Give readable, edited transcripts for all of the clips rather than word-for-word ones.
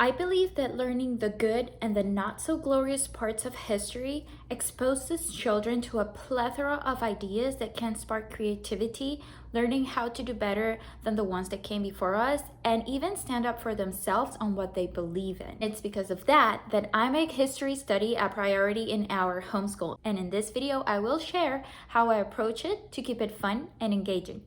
I believe that learning the good and the not so glorious parts of history exposes children to a plethora of ideas that can spark creativity, learning how to do better than the ones that came before us, and even stand up for themselves on what they believe in. It's because of that I make history study a priority in our homeschool. And in this video, I will share how I approach it to keep it fun and engaging.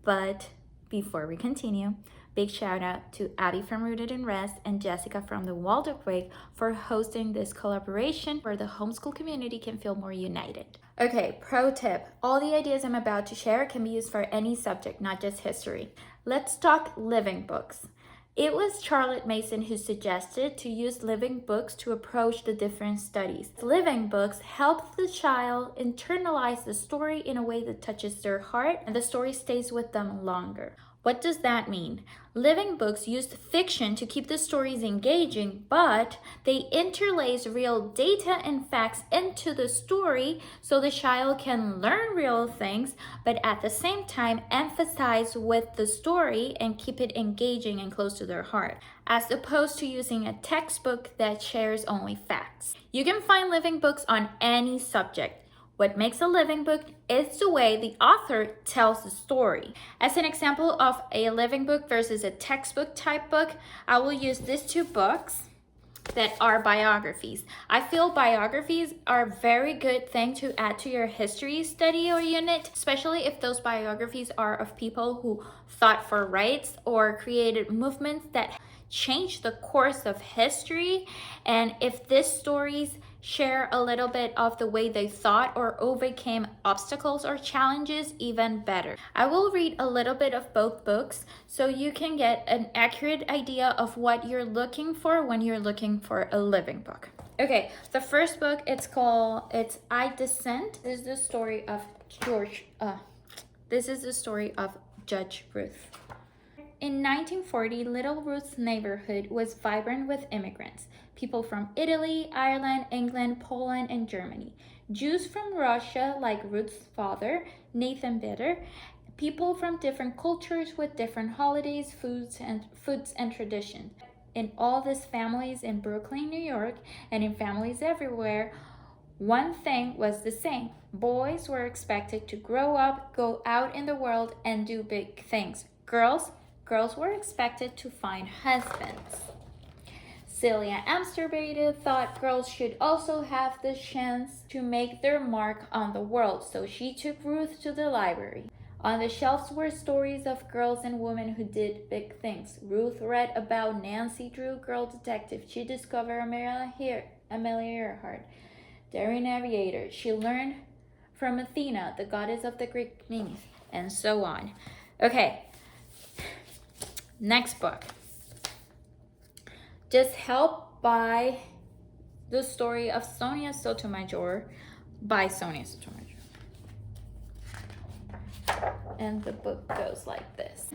But before we continue, big shout out to Abby from Rooted in Rest and Jessica from the Waldorf Way for hosting this collaboration where the homeschool community can feel more united. Okay, pro tip. All the ideas I'm about to share can be used for any subject, not just history. Let's talk living books. It was Charlotte Mason who suggested to use living books to approach the different studies. Living books help the child internalize the story in a way that touches their heart, and the story stays with them longer. What does that mean? Living books used fiction to keep the stories engaging, but they interlace real data and facts into the story so the child can learn real things, but at the same time emphasize with the story and keep it engaging and close to their heart, as opposed to using a textbook that shares only facts. You can find living books on any subject. What makes a living book is the way the author tells the story. As an example of a living book versus a textbook type book, I will use these two books that are biographies. I feel biographies are a very good thing to add to your history study or unit, especially if those biographies are of people who fought for rights or created movements that changed the course of history. And if these stories share a little bit of the way they thought or overcame obstacles or challenges, even better. I will read a little bit of both books so you can get an accurate idea of what you're looking for when you're looking for a living book. Okay, the first book, it's I Descent. This is the story of Judge Ruth. In 1940, Little Ruth's neighborhood was vibrant with immigrants. People from Italy, Ireland, England, Poland, and Germany. Jews from Russia, like Ruth's father, Nathan Bitter. People from different cultures with different holidays, foods, and traditions. In all these families in Brooklyn, New York, and in families everywhere, one thing was the same. Boys were expected to grow up, go out in the world, and do big things. Girls were expected to find husbands. Celia Amsterbader thought girls should also have the chance to make their mark on the world, so she took Ruth to the library. On the shelves were stories of girls and women who did big things. Ruth read about Nancy Drew, girl detective. She discovered Amelia Earhart, daring aviator. She learned from Athena, the goddess of the Greek myths, and so on. Okay. Next book. Just Help by the Story of Sonia Sotomayor by Sonia Sotomayor. And the book goes like this.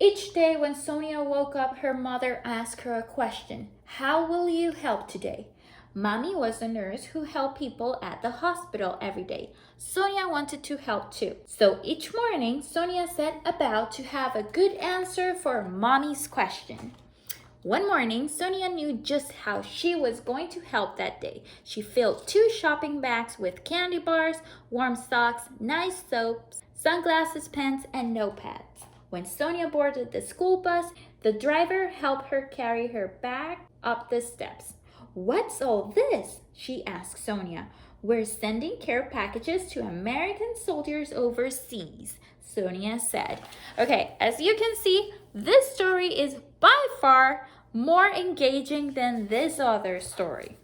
Each day when Sonia woke up, her mother asked her a question. How will you help today? Mommy was a nurse who helped people at the hospital every day. Sonia wanted to help too. So each morning, Sonia set about to have a good answer for Mommy's question. One morning, Sonia knew just how she was going to help that day. She filled 2 shopping bags with candy bars, warm socks, nice soaps, sunglasses, pens, and notepads. When Sonia boarded the school bus, the driver helped her carry her bag up the steps. What's all this? She asked Sonia. We're sending care packages to American soldiers overseas, Sonia said. Okay, as you can see, this story is by far more engaging than this other story.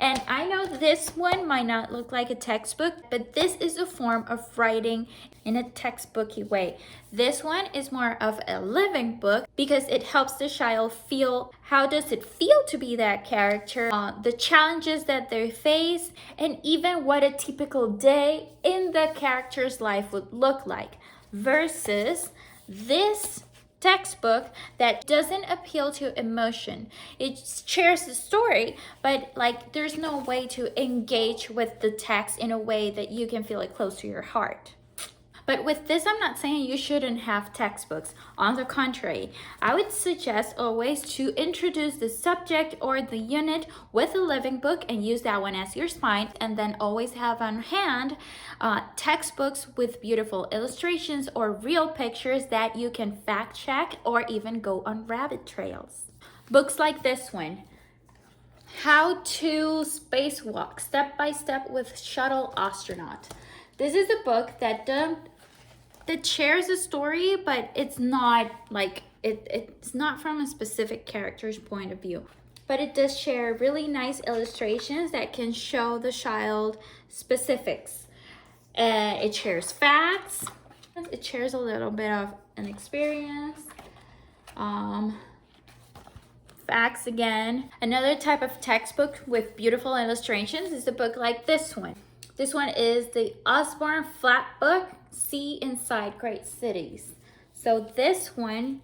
And I know this one might not look like a textbook, but this is a form of writing in a textbooky way. This one is more of a living book because it helps the child feel how does it feel to be that character, the challenges that they face, and even what a typical day in the character's life would look like, versus this textbook that doesn't appeal to emotion. It shares the story, but there's no way to engage with the text in a way that you can feel it close to your heart. But with this, I'm not saying you shouldn't have textbooks. On the contrary, I would suggest always to introduce the subject or the unit with a living book and use that one as your spine, and then always have on hand textbooks with beautiful illustrations or real pictures that you can fact check or even go on rabbit trails. Books like this one, How to Spacewalk, Step by Step with Shuttle Astronaut. This is a book that shares a story, but it's not like it's not from a specific character's point of view. But it does share really nice illustrations that can show the child specifics. It shares facts. It shares a little bit of an experience. Facts again. Another type of textbook with beautiful illustrations is a book like this one. This one is the Osborne Flat Book, See Inside Great Cities. So this one,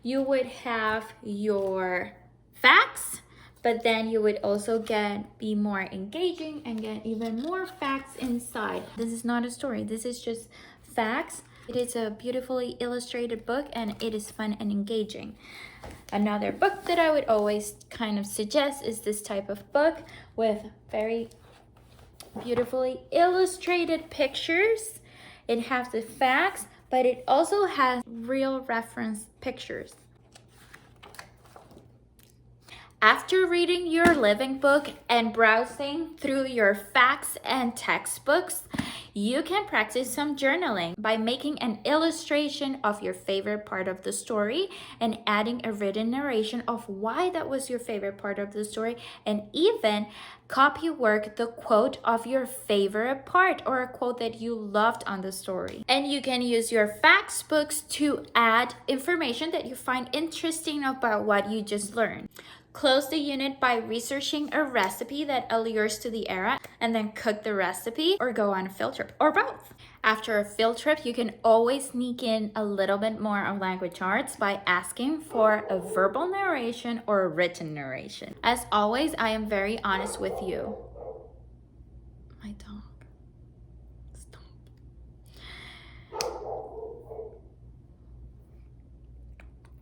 you would have your facts, but then you would also be more engaging and get even more facts inside. This is not a story, this is just facts. It is a beautifully illustrated book and it is fun and engaging. Another book that I would always kind of suggest is this type of book with very beautifully illustrated pictures. It has the facts, but it also has real reference pictures. After reading your living book and browsing through your facts and textbooks, you can practice some journaling by making an illustration of your favorite part of the story and adding a written narration of why that was your favorite part of the story, and even copy work the quote of your favorite part or a quote that you loved on the story. And you can use your facts books to add information that you find interesting about what you just learned. Close the unit by researching a recipe that allures to the era and then cook the recipe or go on a field trip or both. After a field trip, you can always sneak in a little bit more of language arts by asking for a verbal narration or a written narration. As always, I am very honest with you. My dog. Stop.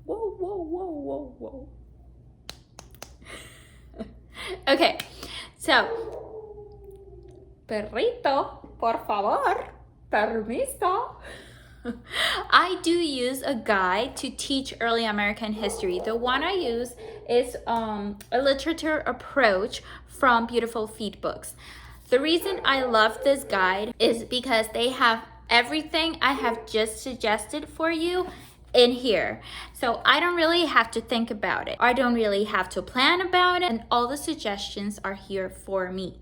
Whoa, whoa, whoa, whoa, whoa. Okay, so, perrito, por favor, permiso. I do use a guide to teach early American history. The one I use is a literature approach from Beautiful Feet Books. The reason I love this guide is because they have everything I have just suggested for you in here. So I don't really have to think about it. I don't really have to plan about it, and all the suggestions are here for me.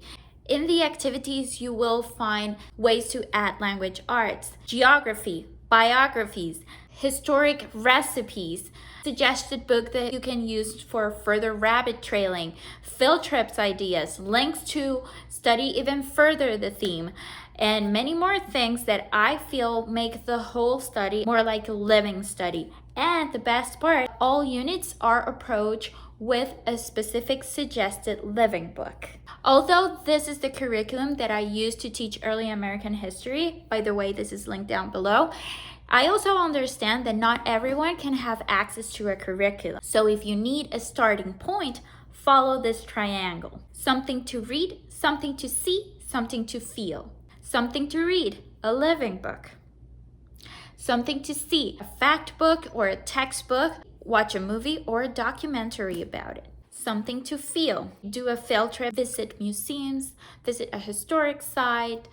In the activities, you will find ways to add language arts, geography, biographies, historic recipes, suggested book that you can use for further rabbit trailing, field trips ideas, links to study even further the theme, and many more things that I feel make the whole study more like a living study. And the best part, all units are approached with a specific suggested living book. Although this is the curriculum that I use to teach early American history, by the way, this is linked down below, I also understand that not everyone can have access to a curriculum. So if you need a starting point, follow this triangle. Something to read, something to see, something to feel. Something to read, a living book. Something to see, a fact book or a textbook. Watch a movie or a documentary about it. Something to feel, do a field trip, visit museums, visit a historic site,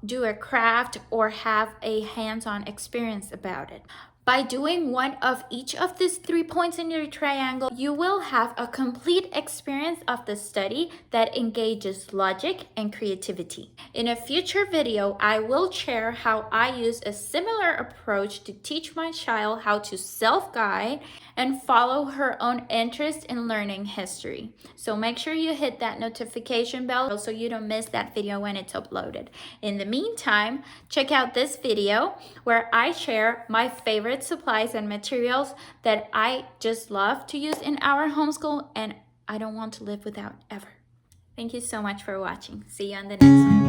do a craft, or have a hands-on experience about it. By doing one of each of these 3 points in your triangle, you will have a complete experience of the study that engages logic and creativity. In a future video, I will share how I use a similar approach to teach my child how to self-guide and follow her own interest in learning history. So make sure you hit that notification bell so you don't miss that video when it's uploaded. In the meantime, check out this video where I share my favorite supplies and materials that I just love to use in our homeschool and I don't want to live without ever. Thank you so much for watching. See you on the next one.